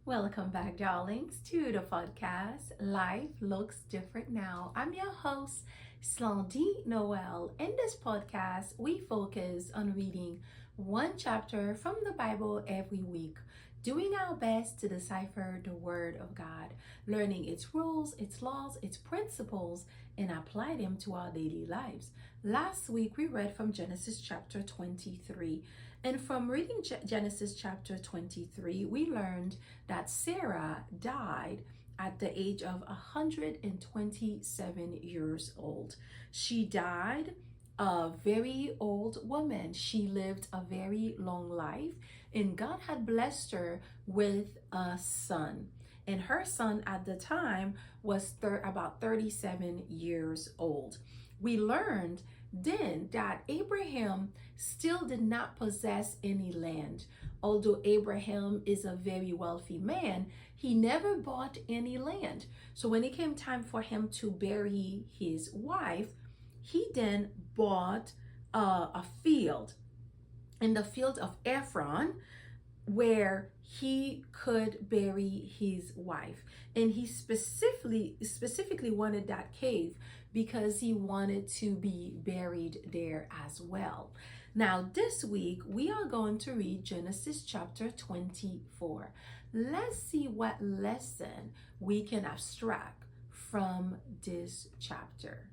Welcome back, darlings, to the podcast Life Looks Different Now. I'm your host, Slandy Noel. In this podcast, we focus on reading one chapter from the Bible every week, doing our best to decipher the Word of God, learning its rules, its laws, its principles, and apply them to our daily lives. Last week, we read from Genesis chapter 23. And from reading Genesis chapter 23, we learned that Sarah died at the age of 127 years old. She died a very old woman. She lived a very long life, and God had blessed her with a son. And her son at the time was about 37 years old. We learned then that Abraham still did not possess any land. Although Abraham is a very wealthy man, he never bought any land. So when it came time for him to bury his wife, he then bought a field in the field of Ephron, where he could bury his wife. And he specifically wanted that cave because he wanted to be buried there as well. Now, this week we are going to read Genesis chapter 24. Let's see what lesson we can abstract from this chapter.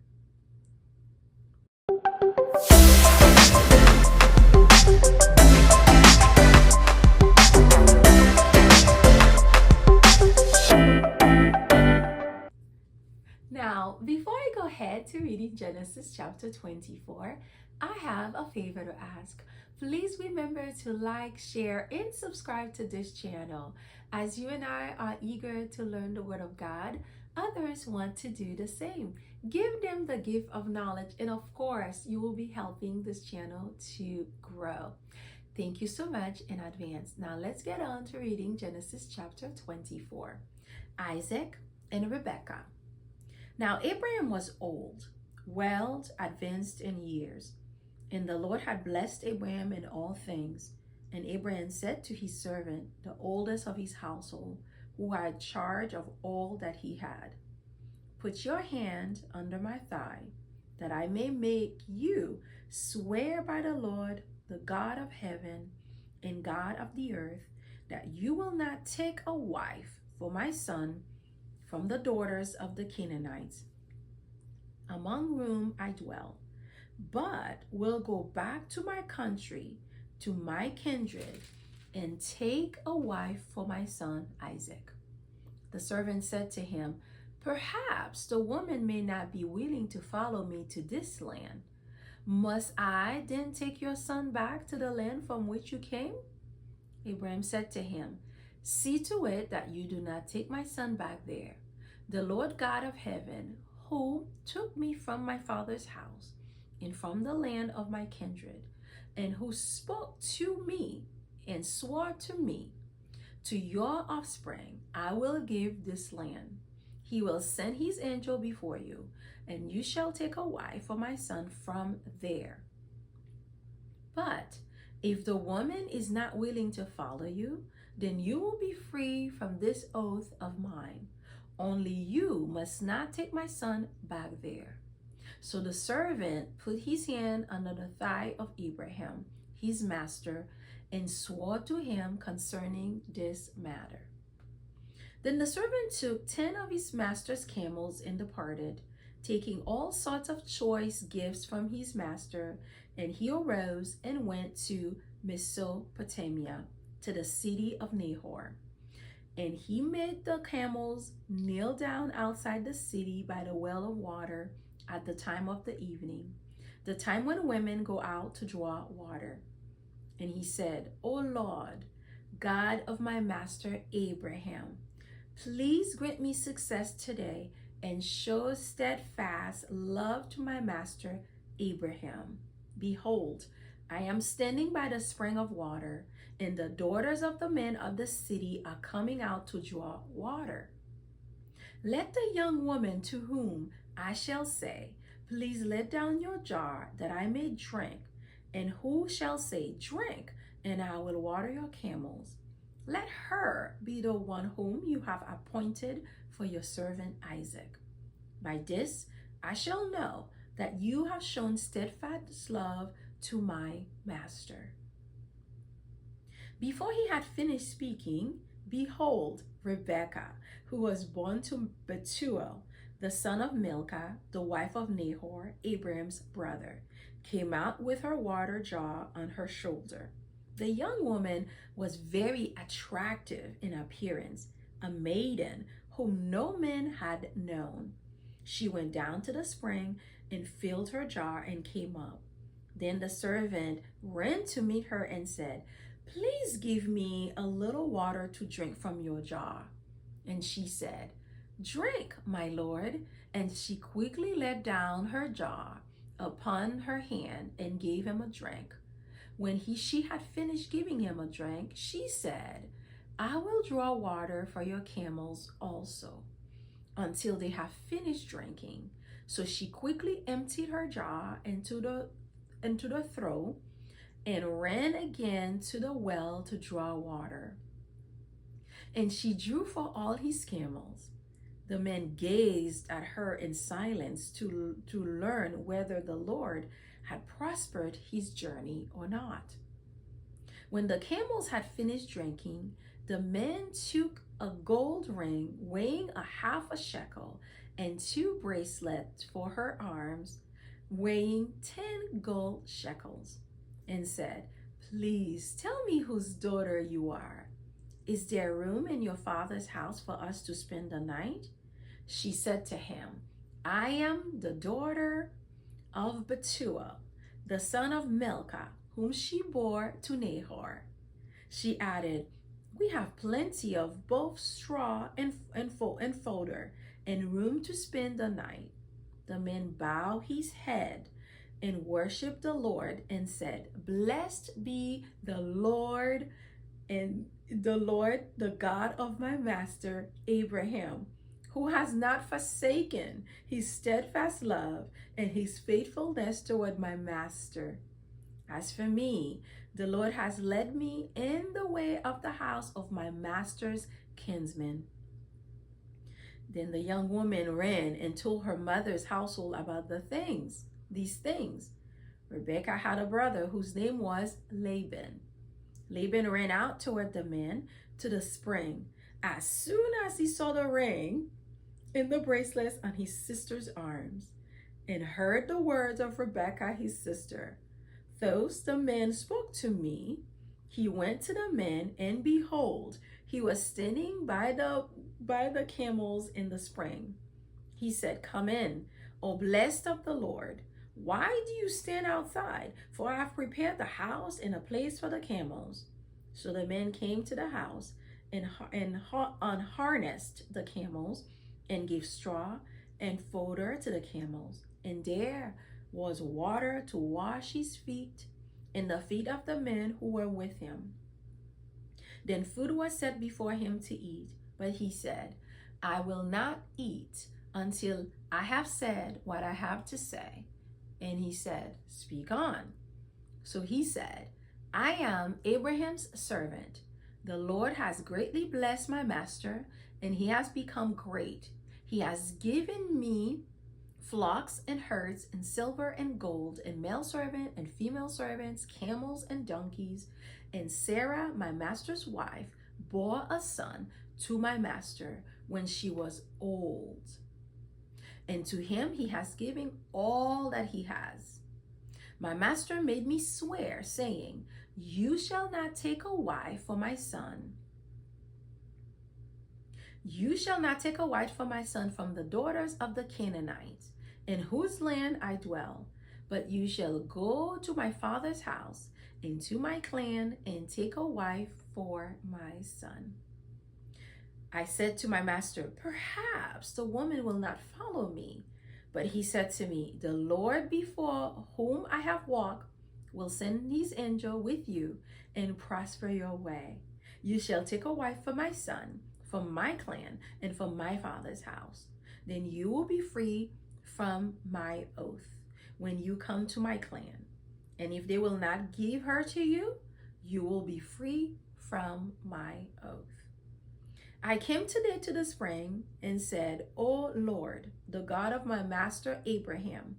Now, before I go ahead to reading Genesis chapter 24, I have a favor to ask. Please remember to like, share, and subscribe to this channel. As you and I are eager to learn the Word of God, others want to do the same. Give them the gift of knowledge, and of course, you will be helping this channel to grow. Thank you so much in advance. Now, let's get on to reading Genesis chapter 24. Isaac and Rebekah. Now Abraham was old, well advanced in years, and the Lord had blessed Abraham in all things. And Abraham said to his servant, the oldest of his household, who had charge of all that he had, "Put your hand under my thigh, that I may make you swear by the Lord, the God of heaven and God of the earth, that you will not take a wife for my son from the daughters of the Canaanites, among whom I dwell, but will go back to my country, to my kindred, and take a wife for my son Isaac." The servant said to him, "Perhaps the woman may not be willing to follow me to this land. Must I then take your son back to the land from which you came?" Abraham said to him, "See to it that you do not take my son back there. The Lord God of heaven, who took me from my father's house and from the land of my kindred, and who spoke to me and swore to me, to your offspring I will give this land. He will send his angel before you, and you shall take a wife for my son from there. But if the woman is not willing to follow you, then you will be free from this oath of mine. Only you must not take my son back there." So the servant put his hand under the thigh of Abraham, his master, and swore to him concerning this matter. Then the servant took 10 of his master's camels and departed, taking all sorts of choice gifts from his master, and he arose and went to Mesopotamia, to the city of Nahor. And he made the camels kneel down outside the city by the well of water at the time of the evening, the time when women go out to draw water. And he said, "O Lord, God of my master Abraham, please grant me success today and show steadfast love to my master Abraham. Behold, I am standing by the spring of water, and the daughters of the men of the city are coming out to draw water. Let the young woman to whom I shall say, 'Please let down your jar that I may drink,' and who shall say, 'Drink, and I will water your camels,' Let her be the one whom you have appointed for your servant Isaac. By this I shall know that you have shown steadfast love to my master." Before he had finished speaking, behold, Rebekah, who was born to Bethuel, the son of Milcah, the wife of Nahor, Abraham's brother, came out with her water jar on her shoulder. The young woman was very attractive in appearance, a maiden whom no man had known. She went down to the spring and filled her jar and came up. Then the servant ran to meet her and said, "Please give me a little water to drink from your jar." And she said, "Drink, my lord." And she quickly let down her jar upon her hand and gave him a drink. When she had finished giving him a drink, she said, "I will draw water for your camels also, until they have finished drinking." So she quickly emptied her jar into the trough and ran again to the well to draw water. And she drew for all his camels. The men gazed at her in silence to learn whether the Lord had prospered his journey or not. When the camels had finished drinking, the men took a gold ring weighing a half a shekel and 2 bracelets for her arms weighing 10 gold shekels, and said, "Please tell me whose daughter you are. Is there room in your father's house for us to spend the night?" She said to him, "I am the daughter of Bethuel, the son of Milcah, whom she bore to Nahor." She added, "We have plenty of both straw and fodder, and room to spend the night." The man bowed his head and worshiped the Lord and said, "Blessed be the Lord, the God of my master Abraham, who has not forsaken his steadfast love and his faithfulness toward my master. As for me, the Lord has led me in the way of the house of my master's kinsman." Then the young woman ran and told her mother's household about these things. Rebekah had a brother whose name was Laban. Laban ran out toward the men to the spring. As soon as he saw the ring and the bracelets on his sister's arms, and heard the words of Rebekah his sister, "Thus the man spoke to me," he went to the men, and behold, he was standing by the camels in the spring. He said, "Come in, O blessed of the Lord. Why do you stand outside? For I have prepared the house and a place for the camels." So the men came to the house and unharnessed the camels and gave straw and fodder to the camels. And there was water to wash his feet and the feet of the men who were with him. Then food was set before him to eat, but he said, "I will not eat until I have said what I have to say." And he said, "Speak on." So he said, "I am Abraham's servant. The Lord has greatly blessed my master, and he has become great. He has given me flocks and herds, and silver and gold, and male servant and female servants, camels and donkeys. And Sarah, my master's wife, bore a son to my master when she was old. And to him he has given all that he has. My master made me swear, saying, 'You shall not take a wife for my son. You shall not take a wife for my son from the daughters of the Canaanites, in whose land I dwell, but you shall go to my father's house and to my clan and take a wife for my son.' I said to my master, 'Perhaps the woman will not follow me.' But he said to me, 'The Lord before whom I have walked will send his angel with you and prosper your way. You shall take a wife for my son, from my clan, and from my father's house. Then you will be free from my oath when you come to my clan. And if they will not give her to you, you will be free from my oath. I came today to the spring and said, O Lord, the God of my master Abraham,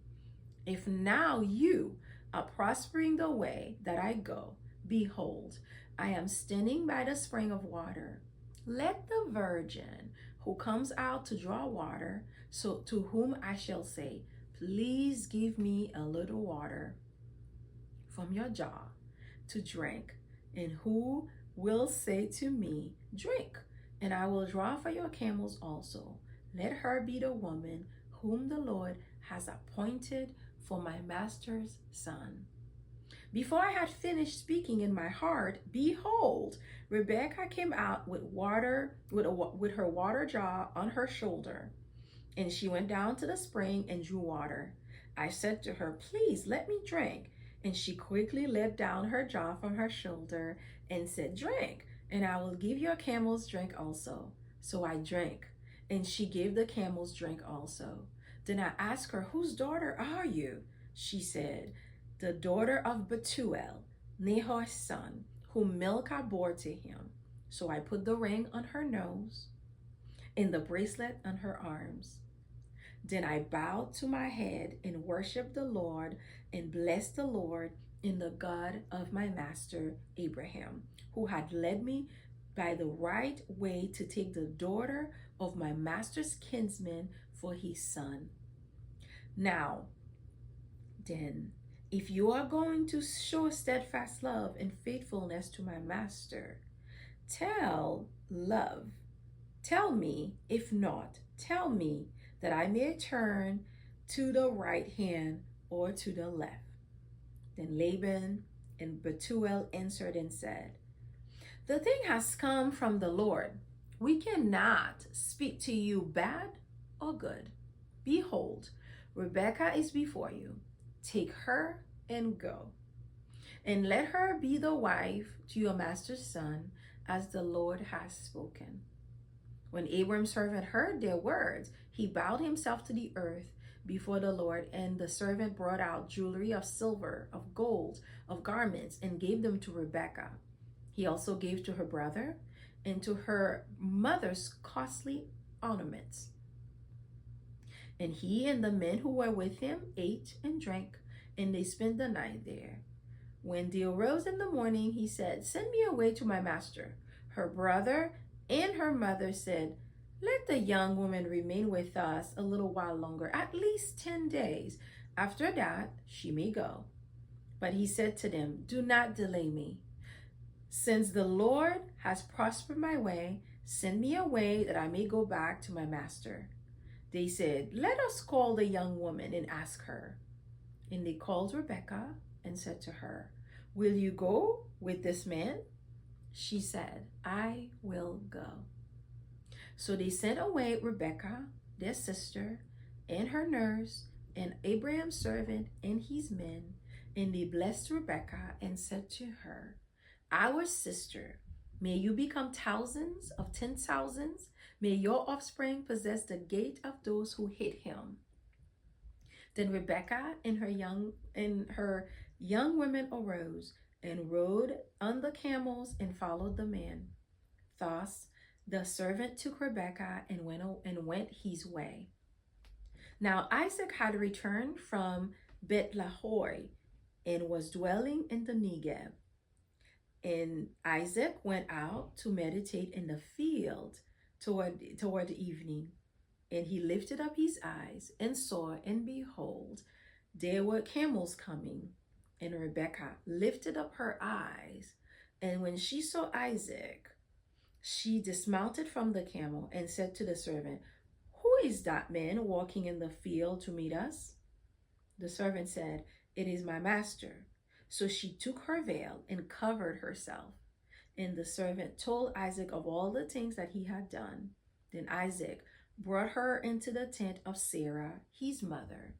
if now you are prospering the way that I go, behold, I am standing by the spring of water. Let the virgin who comes out to draw water, so to whom I shall say, please give me a little water from your jar to drink, and who will say to me, drink, and I will draw for your camels also. Let her be the woman whom the Lord has appointed for my master's son. Before I had finished speaking in my heart, behold, Rebekah came out with her water jar on her shoulder, and she went down to the spring and drew water. I said to her, please let me drink. And she quickly let down her jar from her shoulder and said, drink, and I will give your camels drink also. So I drank, and she gave the camels drink also. Then I asked her, whose daughter are you? She said, the daughter of Bethuel, Nahor's son, whom Milcah bore to him. So I put the ring on her nose and the bracelet on her arms. Then I bowed to my head and worshiped the Lord and blessed the Lord in the God of my master Abraham, who had led me by the right way to take the daughter of my master's kinsman for his son. Now, then, if you are going to show steadfast love and faithfulness to my master, tell me, if not, tell me, that I may turn to the right hand or to the left. Then Laban and Bethuel answered and said, the thing has come from the Lord. We cannot speak to you bad or good. Behold, Rebekah is before you. Take her and go, and let her be the wife to your master's son, as the Lord has spoken. When Abram's servant heard their words, he bowed himself to the earth before the Lord, and the servant brought out jewelry of silver, of gold, of garments, and gave them to Rebekah. He also gave to her brother and to her mother's costly ornaments. And he and the men who were with him ate and drank, and they spent the night there. When they arose in the morning, he said, send me away to my master. Her brother and her mother said, let the young woman remain with us a little while longer, at least 10 days. After that, she may go. But he said to them, do not delay me. Since the Lord has prospered my way, send me away that I may go back to my master. They said, let us call the young woman and ask her. And they called Rebekah and said to her, will you go with this man? She said, I will go. So they sent away Rebekah, their sister, and her nurse, and Abraham's servant and his men. And they blessed Rebekah and said to her, our sister, may you become thousands of 10,000s. May your offspring possess the gate of those who hate him. Then Rebekah and her young women arose and rode on the camels and followed the man. Thus the servant took Rebekah and went his way. Now Isaac had returned from Beth-lahoi and was dwelling in the Negev. And Isaac went out to meditate in the field toward the evening. And he lifted up his eyes and saw, and behold, there were camels coming. And Rebekah lifted up her eyes, and when she saw Isaac, she dismounted from the camel and said to the servant, who is that man walking in the field to meet us? The servant said, it is my master. So she took her veil and covered herself. And the servant told Isaac of all the things that he had done. Then Isaac brought her into the tent of Sarah, his mother,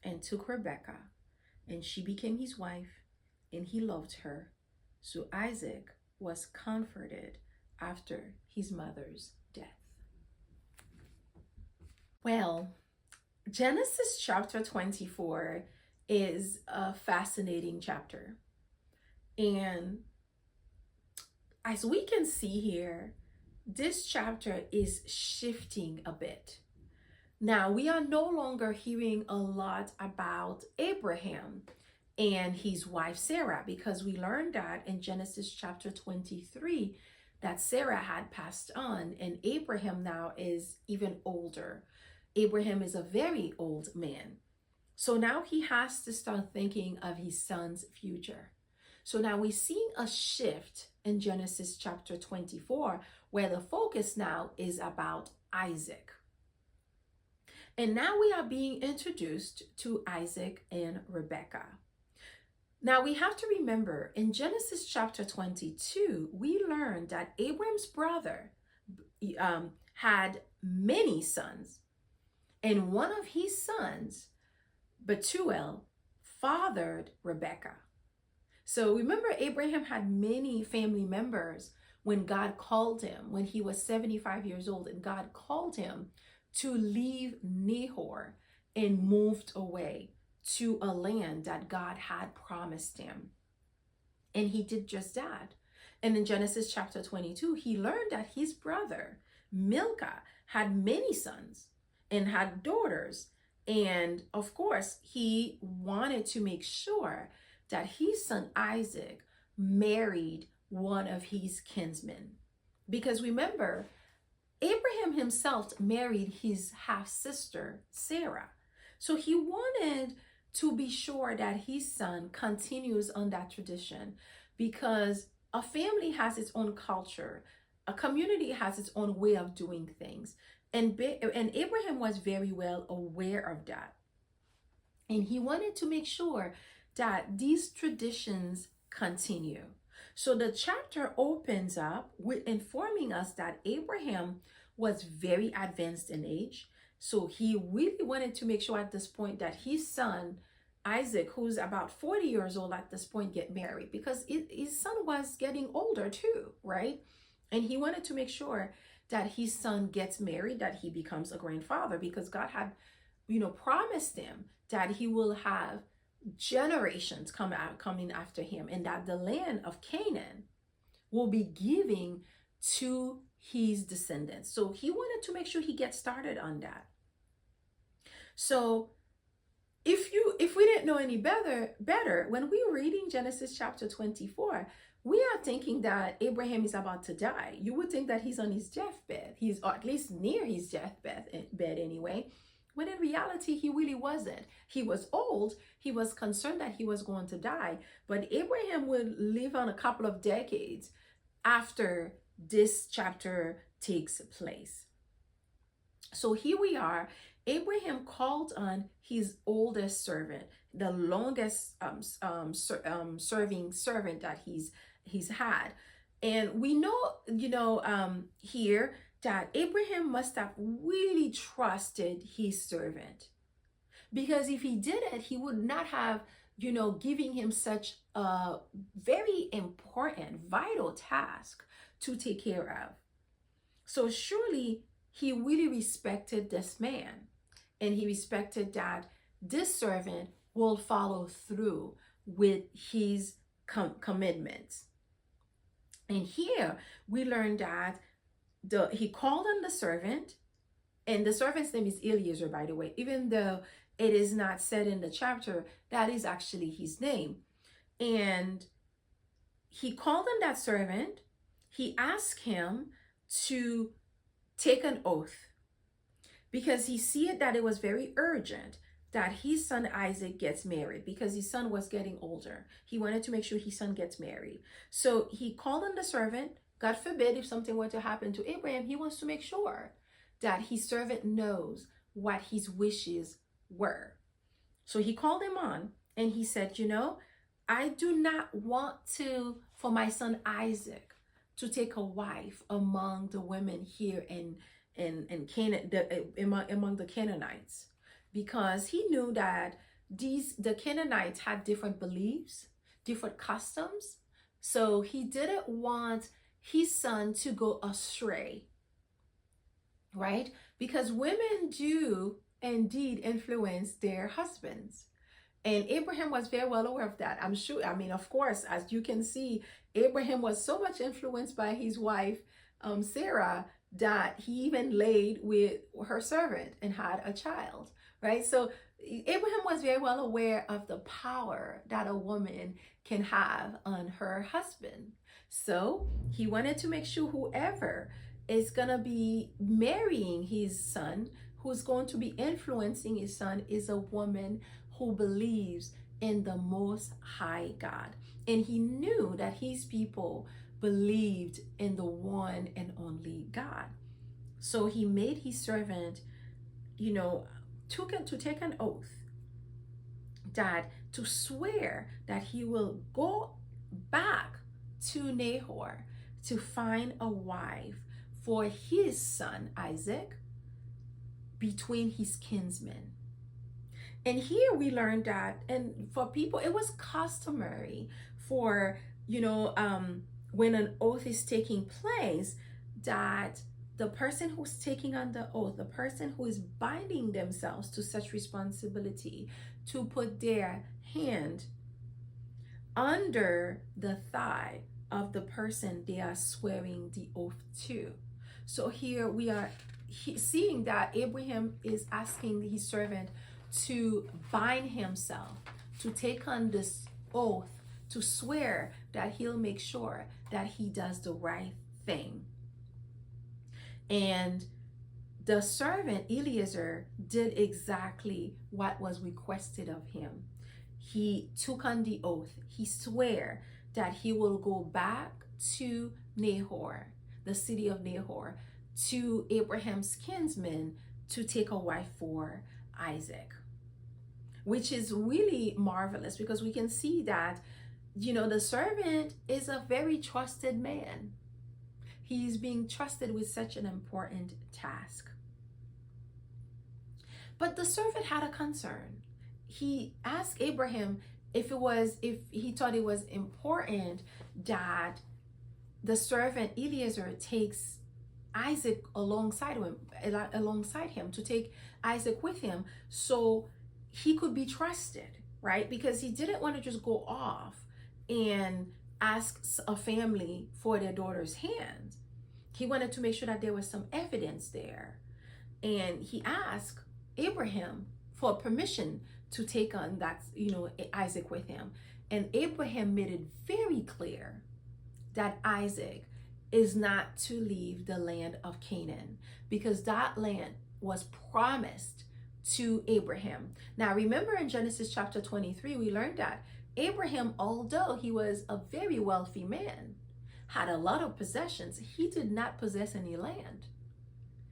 and took Rebekah, and she became his wife, and he loved her. So Isaac was comforted after his mother's death. Well, Genesis chapter 24 is a fascinating chapter. And as we can see here, this chapter is shifting a bit. Now, we are no longer hearing a lot about Abraham and his wife Sarah, because we learned that in Genesis chapter 23 that Sarah had passed on and Abraham now is even older. Abraham is a very old man. So now he has to start thinking of his son's future. So now we're seeing a shift in Genesis chapter 24, where the focus now is about Isaac. And now we are being introduced to Isaac and Rebekah. Now we have to remember in Genesis chapter 22, we learned that Abraham's brother had many sons. And one of his sons, Bethuel, fathered Rebekah. So remember, Abraham had many family members when God called him, when he was 75 years old, and God called him to leave Nahor and moved away to a land that God had promised him. And he did just that. And in Genesis chapter 22, he learned that his brother, Milcah, had many sons and had daughters. And of course, he wanted to make sure that his son Isaac married one of his kinsmen. Because remember, Abraham himself married his half-sister, Sarah. So he wanted to be sure that his son continues on that tradition, because a family has its own culture, a community has its own way of doing things. And Abraham was very well aware of that. And he wanted to make sure that these traditions continue. So the chapter opens up with informing us that Abraham was very advanced in age. So he really wanted to make sure at this point that his son, Isaac, who's about 40 years old at this point, get married, because his son was getting older too, right? And he wanted to make sure that his son gets married, that he becomes a grandfather, because God had, promised him that he will have generations coming after him, and that the land of Canaan will be giving to his descendants. So he wanted to make sure he gets started on that. So if we didn't know any better, when we were reading Genesis chapter 24, we are thinking that Abraham is about to die. You would think that he's on his deathbed. He's, or at least near his deathbed anyway. When in reality, he really wasn't. He was old. He was concerned that he was going to die. But Abraham would live on a couple of decades after this chapter takes place. So here we are. Abraham called on his oldest servant, the longest serving servant that he's had. And we know, here that Abraham must have really trusted his servant, because if he didn't, he would not have, giving him such a very important, vital task to take care of. So surely he really respected this man, and he respected that this servant will follow through with his commitments. And here we learn that he called on the servant, and the servant's name is Eliezer, by the way, even though it is not said in the chapter, that is actually his name. And he called on that servant. He asked him to take an oath, because he said that it was very urgent that his son Isaac gets married, because his son was getting older. He wanted to make sure his son gets married. So he called on the servant. God forbid, if something were to happen to Abraham, he wants to make sure that his servant knows what his wishes were. So he called him on, and he said, I do not want for my son Isaac to take a wife among the women here in Canaan, among the Canaanites, because he knew that the Canaanites had different beliefs, different customs. So he didn't want his son to go astray, right? Because women do indeed influence their husbands. And Abraham was very well aware of that. I'm sure, I mean, of course, as you can see, Abraham was so much influenced by his wife, Sarah, that he even laid with her servant and had a child, right? So Abraham was very well aware of the power that a woman can have on her husband. So he wanted to make sure whoever is going to be marrying his son, who's going to be influencing his son, is a woman who believes in the Most High God. And he knew that his people believed in the one and only God. So he made his servant, to take an oath, that to swear that he will go back to Nahor to find a wife for his son Isaac between his kinsmen. And here we learned that, and for people, it was customary for, when an oath is taking place, that the person who's taking on the oath, the person who is binding themselves to such responsibility, to put their hand under the thigh of the person they are swearing the oath to. So here we are seeing that Abraham is asking his servant to bind himself, to take on this oath, to swear that he'll make sure that he does the right thing. And the servant Eliezer did exactly what was requested of him. He took on the oath. He swore that he will go back to Nahor, the city of Nahor, to Abraham's kinsmen, to take a wife for Isaac, which is really marvelous, because we can see that, the servant is a very trusted man. He's being trusted with such an important task. But the servant had a concern. He asked Abraham if he thought it was important that the servant Eliezer takes Isaac alongside him, to take Isaac with him, so he could be trusted, right? Because he didn't want to just go off and ask a family for their daughter's hand. He wanted to make sure that there was some evidence there. And he asked Abraham for permission to take on that, Isaac with him. And Abraham made it very clear that Isaac is not to leave the land of Canaan, because that land was promised to Abraham. Now, remember in Genesis chapter 23, we learned that Abraham, although he was a very wealthy man, had a lot of possessions, he did not possess any land.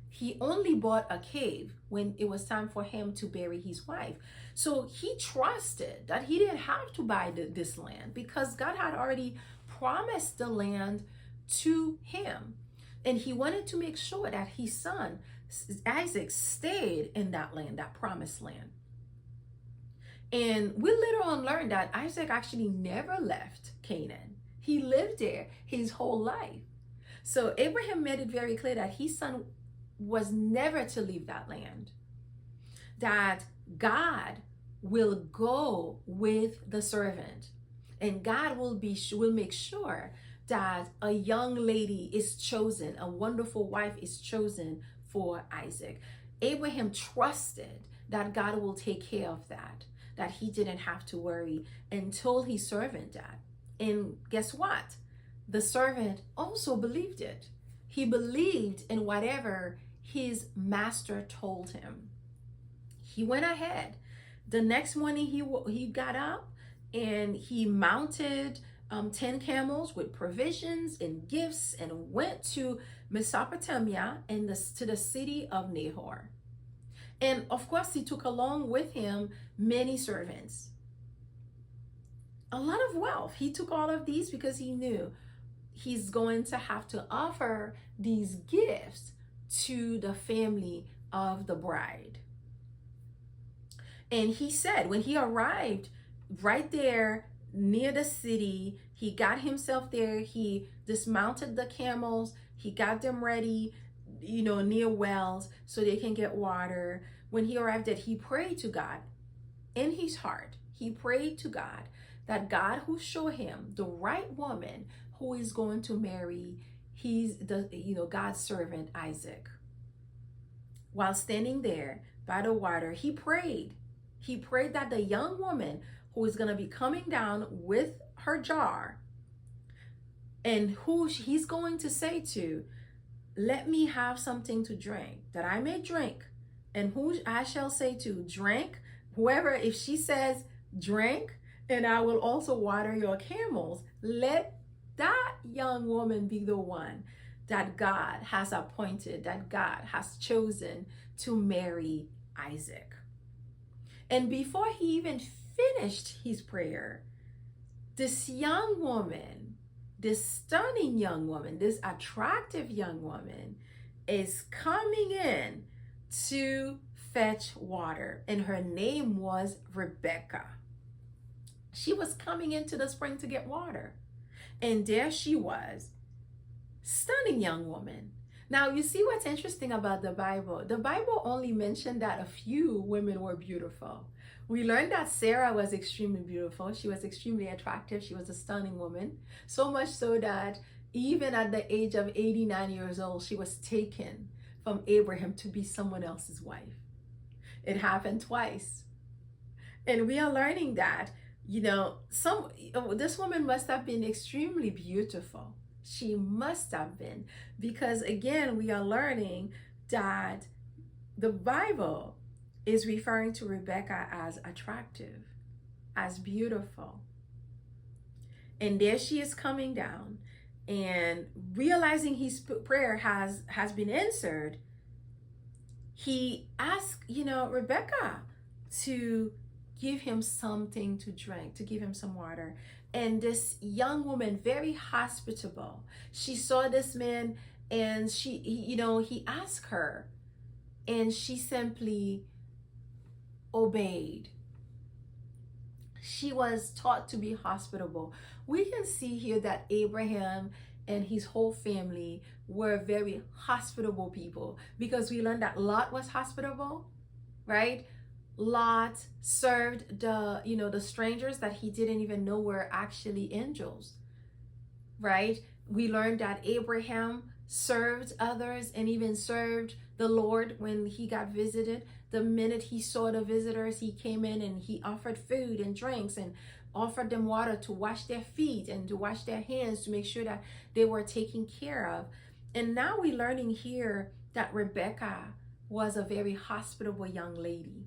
He only bought a cave when it was time for him to bury his wife. So he trusted that he didn't have to buy this land, because God had already promised the land to him. And he wanted to make sure that his son Isaac stayed in that land, that promised land. And we later on learned that Isaac actually never left Canaan. He lived there his whole life. So Abraham made it very clear that his son was never to leave that land, that God will go with the servant, and God will make sure that a young lady is chosen, a wonderful wife is chosen for Isaac. Abraham trusted that God will take care of that he didn't have to worry, and told his servant that. And guess what? The servant also believed it. He believed in whatever his master told him. He went ahead. The next morning he got up and he mounted 10 camels with provisions and gifts, and went to Mesopotamia and to the city of Nahor. And of course, he took along with him many servants, a lot of wealth. He took all of these because he knew he's going to have to offer these gifts to the family of the bride. And he said, when he arrived right there near the city, he got himself there, he dismounted the camels, he got them ready, near wells so they can get water. When he arrived there, he prayed to God in his heart. he prayed to God that God who show him the right woman who is going to marry God's servant Isaac. While standing there by the water, he prayed. He prayed that the young woman who is going to be coming down with her jar and who he's going to say to, let me have something to drink, that I may drink. And who I shall say to, drink. Whoever, if she says, drink, and I will also water your camels, let that young woman be the one that God has appointed, that God has chosen to marry Isaac. And before he even finished his prayer, this young woman, this stunning young woman, this attractive young woman is coming in to fetch water, and her name was Rebecca. She was coming into the spring to get water, and there she was, stunning young woman. Now, you see what's interesting about the Bible? The Bible only mentioned that a few women were beautiful. We learned that Sarah was extremely beautiful. She was extremely attractive. She was a stunning woman. So much so that even at the age of 89 years old, she was taken from Abraham to be someone else's wife. It happened twice. And we are learning that, this woman must have been extremely beautiful. She must have been, because again, we are learning that the Bible is referring to Rebecca as attractive, as beautiful. And there she is coming down, and realizing his prayer has been answered, he asked, Rebecca to give him something to drink, to give him some water. And this young woman, very hospitable, she saw this man, and he asked her, and she simply obeyed. She was taught to be hospitable. We can see here that Abraham and his whole family were very hospitable people, because we learned that Lot was hospitable, right? Lot served the strangers that he didn't even know were actually angels, right? We learned that Abraham served others and even served the Lord when he got visited. The minute he saw the visitors, he came in and he offered food and drinks and offered them water to wash their feet and to wash their hands, to make sure that they were taken care of. And now we're learning here that Rebecca was a very hospitable young lady.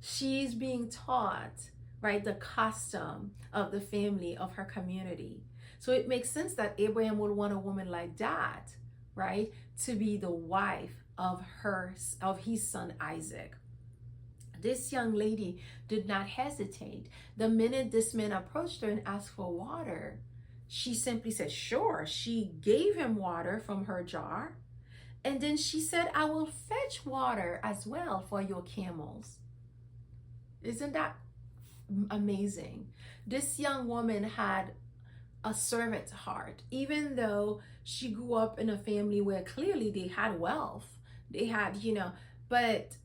She's being taught, right, the custom of the family, of her community. So it makes sense that Abraham would want a woman like that, right, to be the wife of his son Isaac. This young lady did not hesitate. The minute this man approached her and asked for water, she simply said, sure. She gave him water from her jar. And then she said, I will fetch water as well for your camels. Isn't that amazing? This young woman had a servant's heart, even though she grew up in a family where clearly they had wealth. They had, but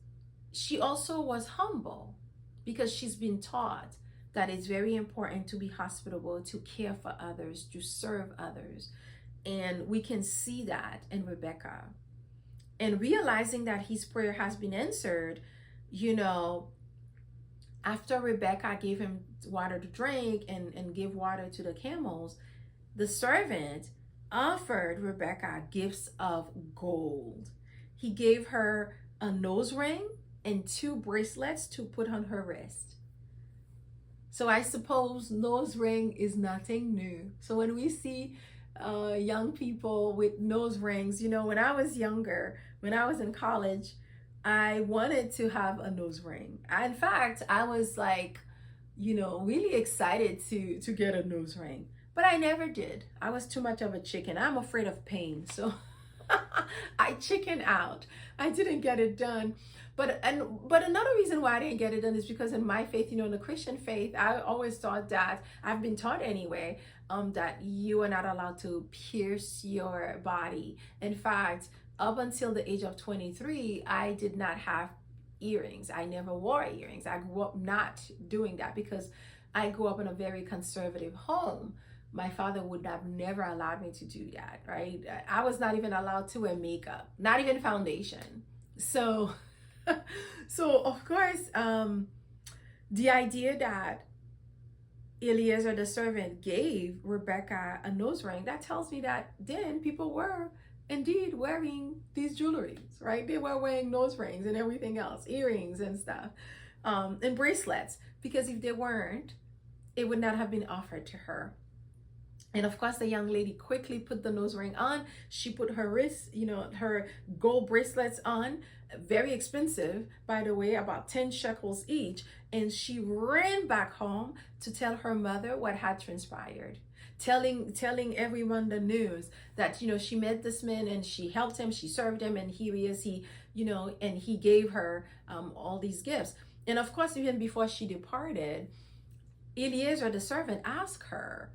she also was humble, because she's been taught that it's very important to be hospitable, to care for others, to serve others. And we can see that in Rebecca. And realizing that his prayer has been answered, after Rebecca gave him water to drink and gave water to the camels, the servant offered Rebecca gifts of gold. He gave her a nose ring and 2 bracelets to put on her wrist. So I suppose nose ring is nothing new. So when we see young people with nose rings, when I was younger, when I was in college, I wanted to have a nose ring. In fact, I was like, really excited to get a nose ring, but I never did. I was too much of a chicken. I'm afraid of pain. So I chickened out. I didn't get it done. But another reason why I didn't get it done is because in my faith, in the Christian faith, I always thought that, I've been taught anyway, that you are not allowed to pierce your body. In fact, up until the age of 23, I did not have, earrings. I never wore earrings. I grew up not doing that because I grew up in a very conservative home. My father would have never allowed me to do that, right? I was not even allowed to wear makeup, not even foundation. So, so of course, the idea that Eliezer the servant gave Rebecca a nose ring, that tells me that then people were indeed wearing these jewelries, right? They were wearing nose rings and everything else, earrings and stuff, and bracelets, because if they weren't, it would not have been offered to her. And of course, the young lady quickly put the nose ring on. She put her wrist, her gold bracelets on, very expensive, by the way, about 10 shekels each. And she ran back home to tell her mother what had transpired. Telling everyone the news that, she met this man and she helped him, she served him, and here he is, and he gave her all these gifts. And of course, even before she departed, Eliezer the servant asked her,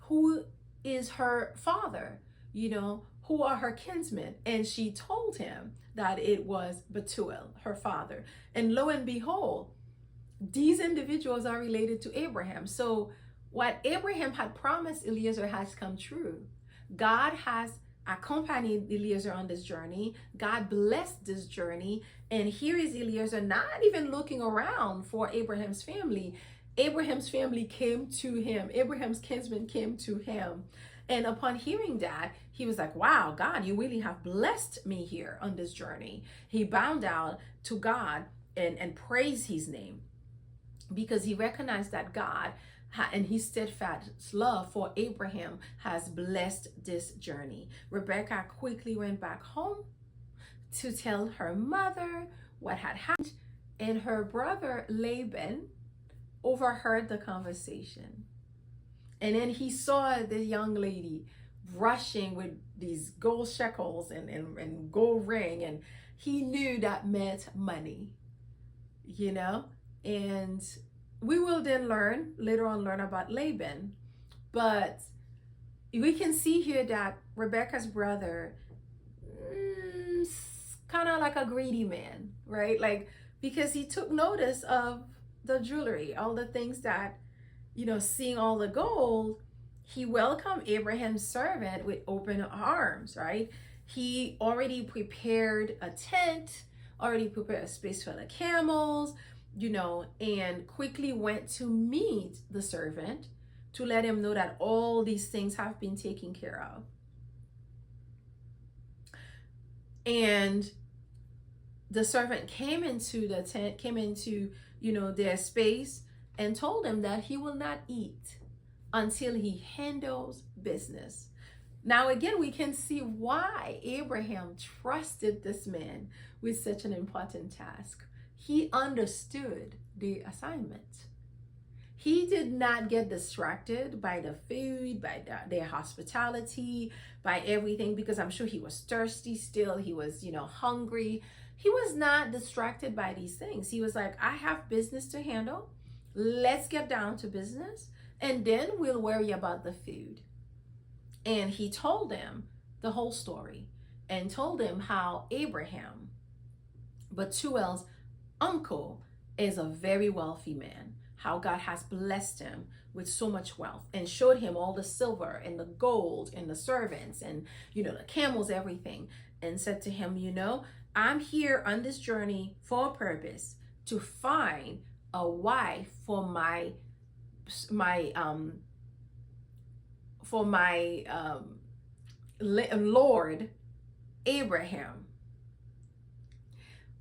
who is her father? Who are her kinsmen? And she told him that it was Bethuel, her father. And lo and behold, these individuals are related to Abraham. So what Abraham had promised Eliezer has come true. God has accompanied Eliezer on this journey. God blessed this journey. And here is Eliezer not even looking around for Abraham's family. Abraham's family came to him. Abraham's kinsmen came to him. And upon hearing that, he was like, wow, God, you really have blessed me here on this journey. He bowed down to God and praised his name because he recognized that God and his steadfast love for Abraham has blessed this journey. Rebecca quickly went back home to tell her mother what had happened, and her brother Laban overheard the conversation. And then he saw the young lady rushing with these gold shekels and gold ring, and he knew that meant money, and we will then later on learn about Laban. But we can see here that Rebecca's brother, kind of like a greedy man, right? Like, because he took notice of the jewelry, all the things that, seeing all the gold, he welcomed Abraham's servant with open arms, right? He already prepared a tent, already prepared a space for the camels, and quickly went to meet the servant to let him know that all these things have been taken care of. And the servant came into the tent, their space, and told him that he will not eat until he handles business. Now, again, we can see why Abraham trusted this man with such an important task. He understood the assignment. He did not get distracted by the food, by their hospitality, by everything, because I'm sure he was thirsty still. He was, hungry. He was not distracted by these things. He was like, I have business to handle. Let's get down to business, and then we'll worry about the food. And he told them the whole story and told him how Abraham, Bethuel's uncle, is a very wealthy man, how God has blessed him with so much wealth, and showed him all the silver and the gold and the servants and, the camels, everything, and said to him, I'm here on this journey for a purpose, to find a wife for my Lord Abraham,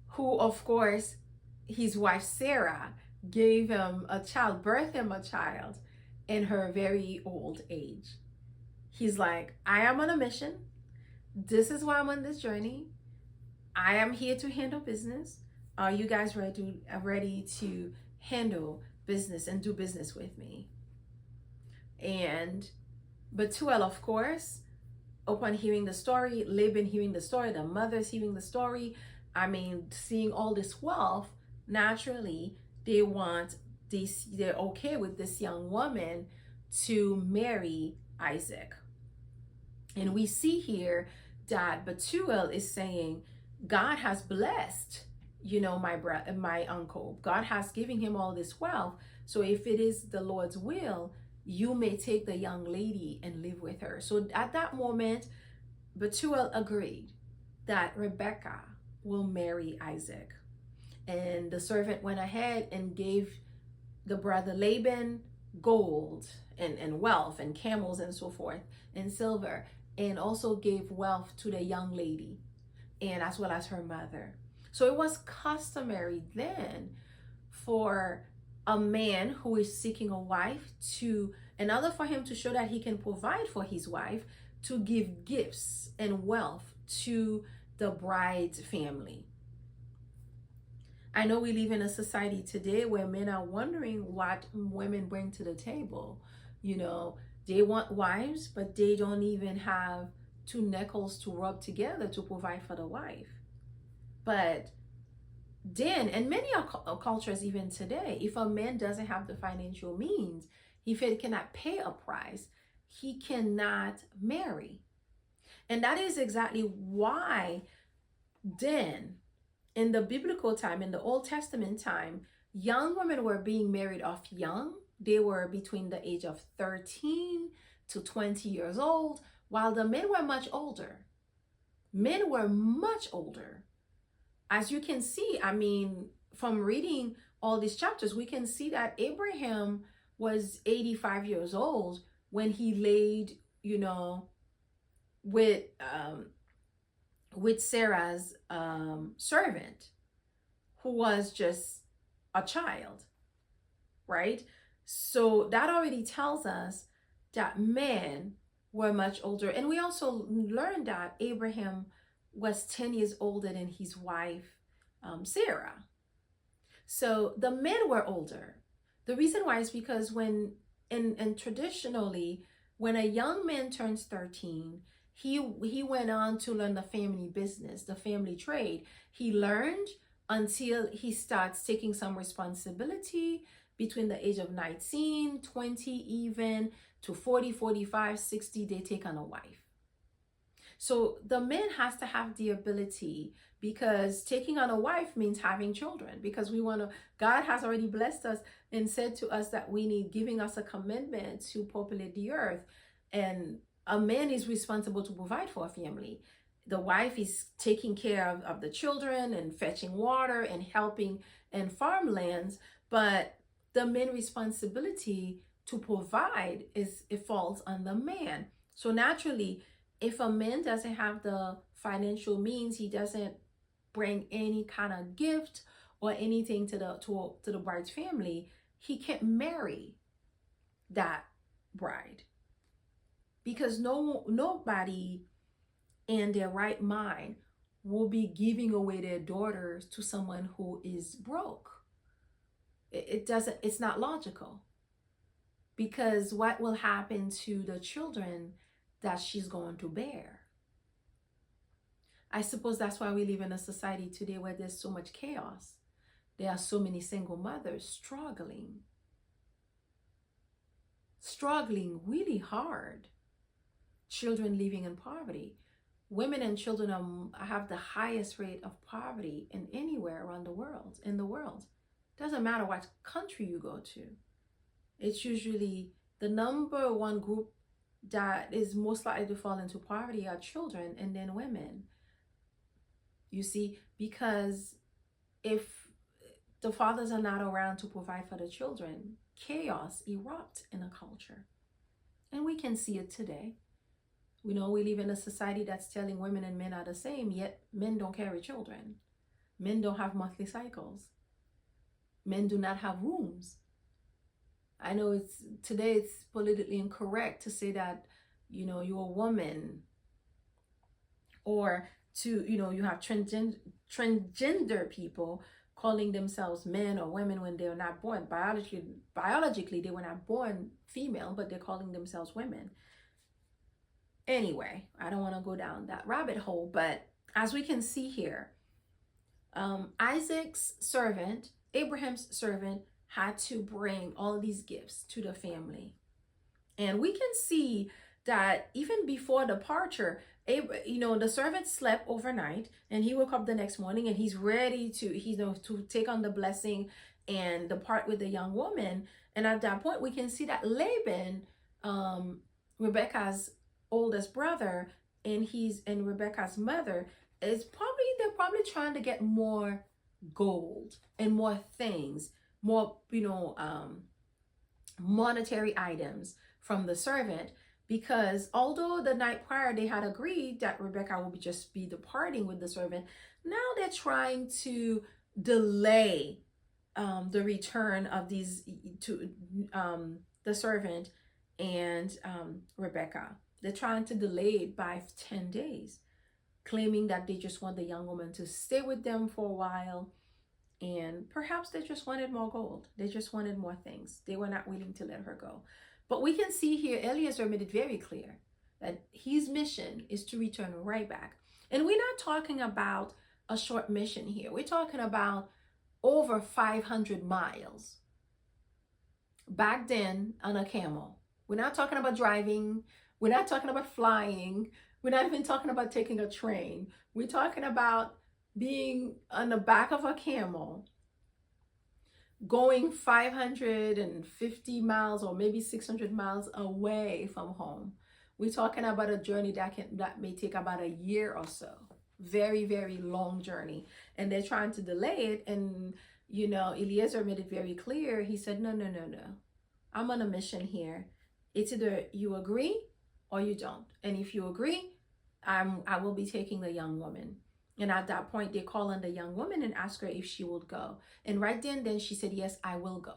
who, of course, his wife Sarah gave him a child, birthed him a child in her very old age. He's like, I am on a mission. This is why I'm on this journey. I am here to handle business. Are you guys ready to handle business and do business with me? And Bethuel, of course, upon hearing the story, Laban hearing the story, the mothers hearing the story, seeing all this wealth, naturally, they're okay with this young woman to marry Isaac. And we see here that Bethuel is saying, God has blessed my uncle. God has given him all this wealth. So if it is the Lord's will, you may take the young lady and live with her. So at that moment, Bethuel agreed that Rebekah will marry Isaac. And the servant went ahead and gave the brother Laban gold and wealth and camels and so forth and silver, and also gave wealth to the young lady and as well as her mother. So it was customary then for a man who is seeking a wife to, in order for him to show that he can provide for his wife, to give gifts and wealth to the bride's family. I know we live in a society today where men are wondering what women bring to the table. They want wives, but they don't even have two nickels to rub together to provide for the wife. But then, and many cultures even today, if a man doesn't have the financial means, if he cannot pay a price, he cannot marry. And that is exactly why then, in the biblical time, in the Old Testament time, young women were being married off young. They were between the age of 13 to 20 years old, while the men were much older. Men were much older. As you can see, from reading all these chapters, we can see that Abraham was 85 years old when he laid, with Sarah's servant, who was just a child, right? So that already tells us that men were much older. And we also learned that Abraham was 10 years older than his wife, Sarah. So the men were older. The reason why is because and traditionally, when a young man turns 13, he went on to learn the family business, the family trade. He learned until he starts taking some responsibility between the age of 19, 20 even, to 40, 45, 60, they take on a wife. So the man has to have the ability, because taking on a wife means having children, because God has already blessed us and said to us that giving us a commitment to populate the earth. And a man is responsible to provide for a family. The wife is taking care of the children and fetching water and helping in farmlands. But the man's responsibility to provide it falls on the man. So naturally, if a man doesn't have the financial means, he doesn't bring any kind of gift or anything to the bride's family, he can't marry that bride. Because nobody in their right mind will be giving away their daughters to someone who is broke. It's not logical. Because what will happen to the children that she's going to bear? I suppose that's why we live in a society today where there's so much chaos. There are so many single mothers struggling really hard. Children living in poverty. Women and children have the highest rate of poverty in anywhere around in the world. Doesn't matter what country you go to. It's usually the number one group that is most likely to fall into poverty are children and then women. You see, because if the fathers are not around to provide for the children, chaos erupts in a culture. And we can see it today. We know we live in a society that's telling women and men are the same, yet men don't carry children. Men don't have monthly cycles. Men do not have wombs. I know today it's politically incorrect to say that, you're a woman, or you have transgender people calling themselves men or women when they're not born. Biologically, they were not born female, but they're calling themselves women. Anyway, I don't want to go down that rabbit hole, but as we can see here, Isaac's servant, Abraham's servant, had to bring all these gifts to the family. And we can see that even before departure, The servant slept overnight, and he woke up the next morning, and he's ready to, to take on the blessing and depart with the young woman. And at that point, we can see that Laban, um, Rebecca's oldest brother, and Rebecca's mother, they're probably trying to get more gold and more things, more, monetary items from the servant, because although the night prior they had agreed that Rebecca will just be departing with the servant, now they're trying to delay the return of these to the servant and Rebecca. They're trying to delay it by 10 days, claiming that they just want the young woman to stay with them for a while, and perhaps they just wanted more gold. They just wanted more things. They were not willing to let her go. But we can see here, Eliezer made it very clear that his mission is to return right back. And we're not talking about a short mission here. We're talking about over 500 miles back then on a camel. We're not talking about driving. We're not talking about flying. We're not even talking about taking a train. We're talking about being on the back of a camel, going 550 miles or maybe 600 miles away from home. We're talking about a journey that may take about a year or so. Very, very long journey. And they're trying to delay it. And, Eliezer made it very clear. He said, no, no, no, no. I'm on a mission here. It's either you agree or you don't. And if you agree, I will be taking the young woman. And at that point, they call on the young woman and ask her if she would go. And right then she said, yes, I will go.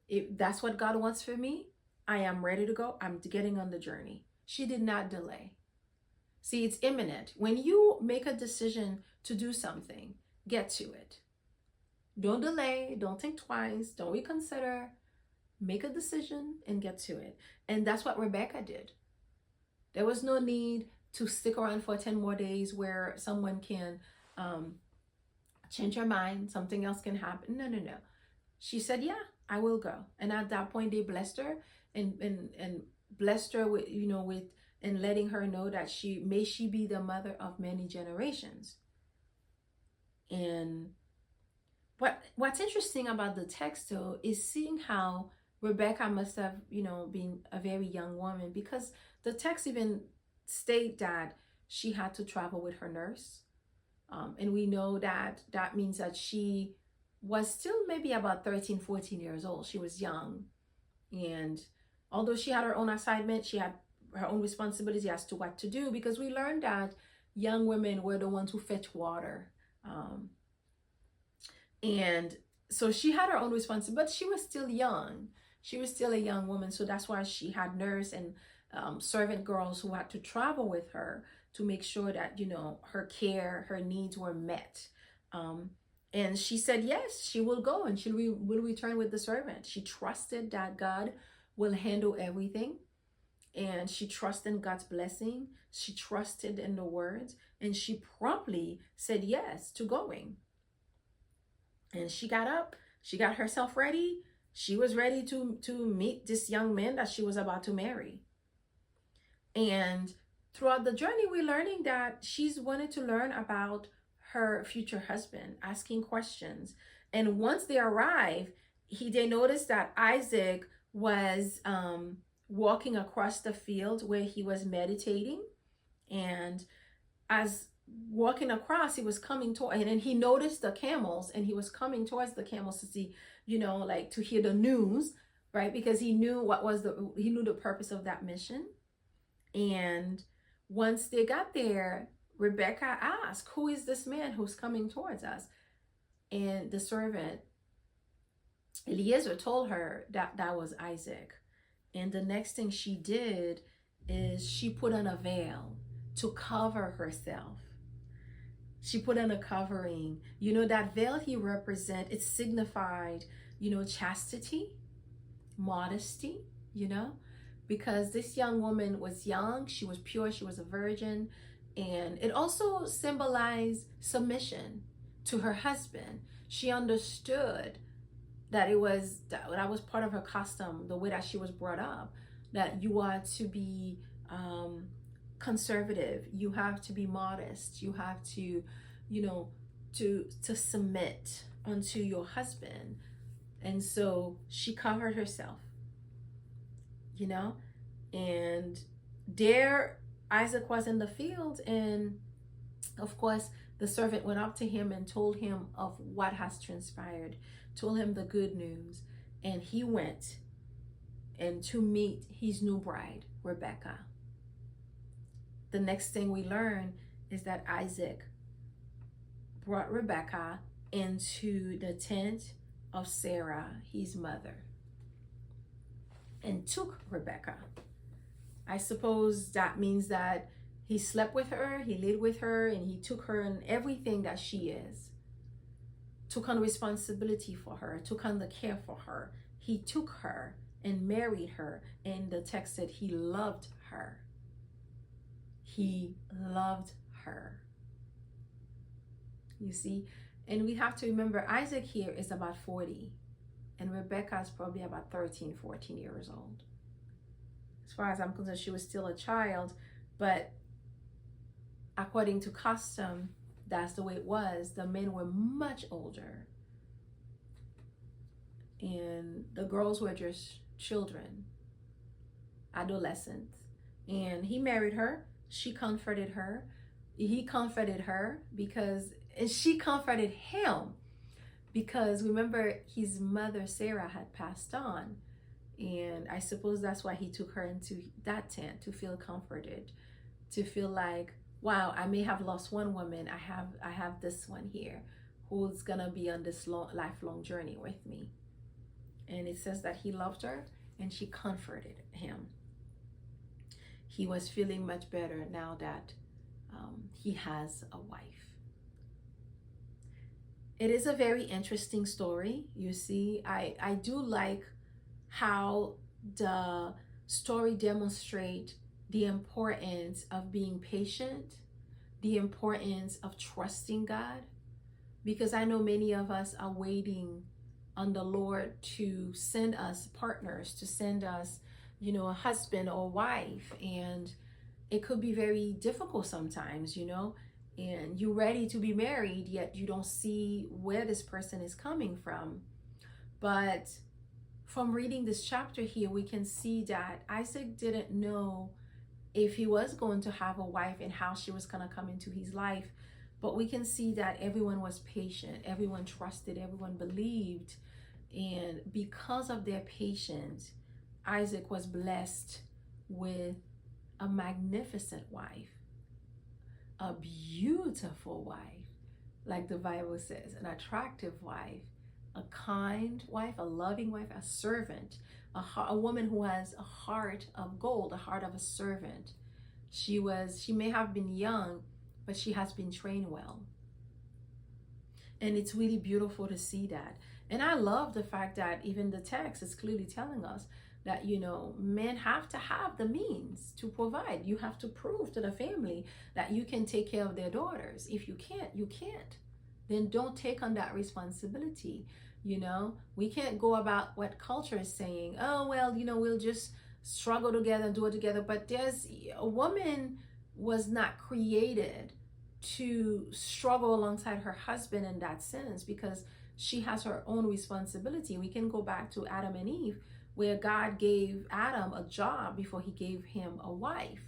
If that's what God wants for me, I am ready to go. I'm getting on the journey. She did not delay. See, it's imminent. When you make a decision to do something, get to it. Don't delay. Don't think twice. Don't reconsider. Make a decision and get to it. And that's what Rebecca did. There was no need to stick around for 10 more days where someone can change her mind, something else can happen. No, no, no. She said, yeah, I will go. And at that point, they blessed her and blessed her with, and letting her know that she be the mother of many generations. And what's interesting about the text, though, is seeing how Rebecca must have, been a very young woman, because the text even state that she had to travel with her nurse. And we know that means that she was still maybe about 13, 14 years old. She was young. And although she had her own assignment, she had her own responsibility as to what to do, because we learned that young women were the ones who fetch water. And so she had her own responsibility, but she was still young. She was still a young woman. So that's why she had nurse and servant girls who had to travel with her to make sure that, her care, her needs were met. And she said, yes, she will go and she will return with the servant. She trusted that God will handle everything. And she trusted in God's blessing. She trusted in the words. And she promptly said yes to going. And she got up. She got herself ready. She was ready to meet this young man that she was about to marry. And throughout the journey, we're learning that she's wanted to learn about her future husband, asking questions. And once they arrive, they noticed that Isaac was walking across the field where he was meditating. And as walking across, he was coming toward, and then he noticed the camels, and he was coming towards the camels to see, to hear the news, right? Because he knew he knew the purpose of that mission. And once they got there, Rebecca asked, who is this man who's coming towards us? And the servant, Eliezer, told her that was Isaac. And the next thing she did is she put on a veil to cover herself. She put on a covering. That veil it signified, chastity, modesty, because this young woman was young, she was pure, she was a virgin. And it also symbolized submission to her husband. She understood that that was part of her custom, the way that she was brought up, that you are to be conservative. You have to be modest. You have to, you know, to submit unto your husband. And so she covered herself, you know, and there Isaac was in the field, and of course the servant went up to him and told him of what has transpired, told him the good news, and he went and to meet his new bride, Rebecca. The next thing we learn is that Isaac brought Rebecca into the tent of Sarah, his mother, and took Rebecca. I suppose that means that he slept with her, he lived with her, and he took her in everything that she is. Took on responsibility for her, took on the care for her. He took her and married her, and the text said he loved her. He loved her. You see? And we have to remember Isaac here is about 40, and Rebecca is probably about 13, 14 years old. As far as I'm concerned, she was still a child, but according to custom, that's the way it was. The men were much older, and the girls were just children, adolescents. And he married her. She comforted her. He comforted her because, and she comforted him because remember his mother Sarah had passed on, and I suppose that's why he took her into that tent, to feel comforted, to feel like, wow, I may have lost one woman, I have this one here who's gonna be on this lifelong journey with me. And it says that he loved her and she comforted him. He was feeling much better now that he has a wife. It is a very interesting story. You see, I do like how the story demonstrates the importance of being patient, the importance of trusting God, because I know many of us are waiting on the Lord to send us partners, to send us, you know, a husband or wife, and it could be very difficult sometimes, you know, and you're ready to be married, yet you don't see where this person is coming from. But from reading this chapter here, we can see that Isaac didn't know if he was going to have a wife and how she was going to come into his life. But we can see that everyone was patient, everyone trusted, everyone believed. And because of their patience, Isaac was blessed with a magnificent wife, a beautiful wife, like the Bible says, an attractive wife, a kind wife, a loving wife, a servant, a woman who has a heart of gold, a heart of a servant. She may have been young, but she has been trained well. And it's really beautiful to see that. And I love the fact that even the text is clearly telling us that, you know, men have to have the means to provide. You have to prove to the family that you can take care of their daughters. If you can't, you can't. Then don't take on that responsibility. You know, we can't go about what culture is saying. Oh, well, you know, we'll just struggle together and do it together. But a woman was not created to struggle alongside her husband in that sense, because she has her own responsibility. We can go back to Adam and Eve, where God gave Adam a job before he gave him a wife.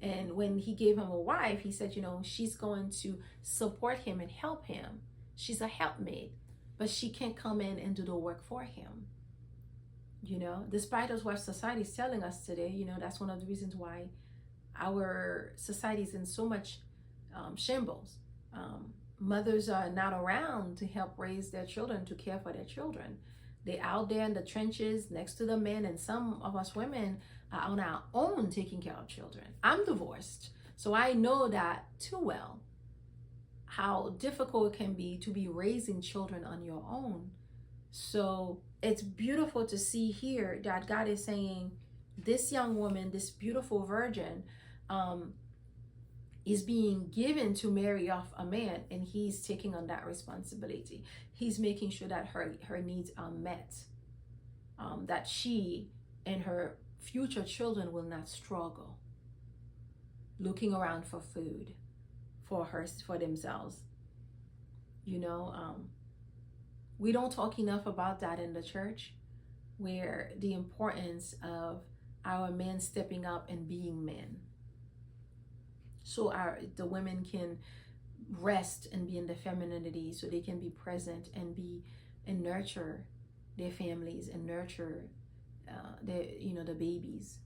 And when he gave him a wife, he said, you know, she's going to support him and help him. She's a helpmate, but she can't come in and do the work for him. You know, despite of what society is telling us today, you know, that's one of the reasons why our society is in so much shambles. Mothers are not around to help raise their children, to care for their children. They're out there in the trenches next to the men, and some of us women are on our own taking care of children. I'm divorced, so I know that too well, how difficult it can be to be raising children on your own. So it's beautiful to see here that God is saying this young woman, this beautiful virgin, is being given to marry off a man, and he's taking on that responsibility. He's making sure that her needs are met, that she and her future children will not struggle. looking around for food for themselves. You know, we don't talk enough about that in the church, where the importance of our men stepping up and being men, so the women can rest and be in the femininity, so they can be present and be and nurture their families and nurture the babies.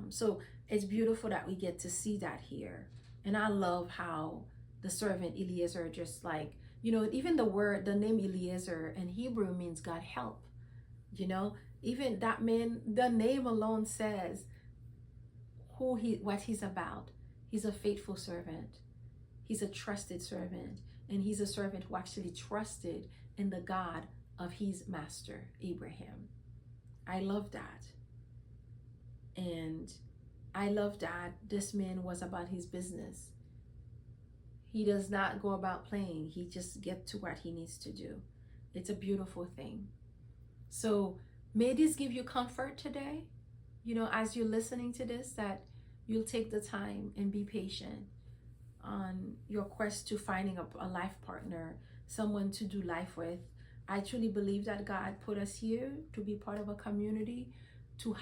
So it's beautiful that we get to see that here. And I love how the servant Eliezer, just like, even the name Eliezer in Hebrew means God help. Even that man, the name alone says what he's about. He's a faithful servant. He's a trusted servant. And he's a servant who actually trusted in the God of his master, Abraham. I love that. And I love that this man was about his business. He does not go about playing. He just gets to what he needs to do. It's a beautiful thing. So may this give you comfort today, as you're listening to this, that you'll take the time and be patient on your quest to finding a life partner, someone to do life with. I truly believe that God put us here to be part of a community, to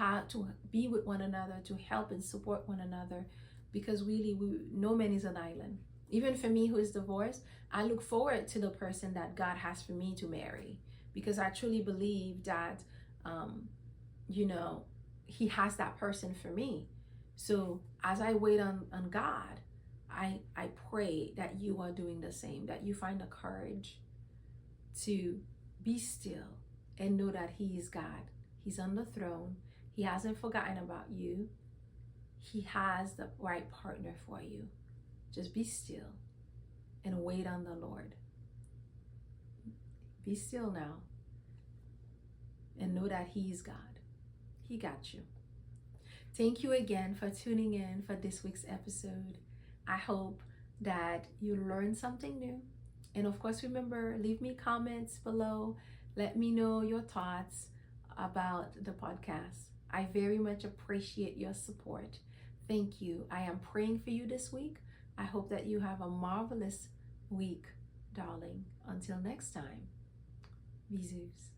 be with one another, to help and support one another, because really no man is an island. Even for me, who is divorced, I look forward to the person that God has for me to marry, because I truly believe that he has that person for me. So as I wait on God, I pray that you are doing the same, that you find the courage to be still and know that he is God. He's on the throne. He hasn't forgotten about you. He has the right partner for you. Just be still and wait on the Lord. Be still now and know that he is God. He got you. Thank you again for tuning in for this week's episode. I hope that you learned something new. And of course, remember, leave me comments below. Let me know your thoughts about the podcast. I very much appreciate your support. Thank you. I am praying for you this week. I hope that you have a marvelous week, darling. Until next time, bisous.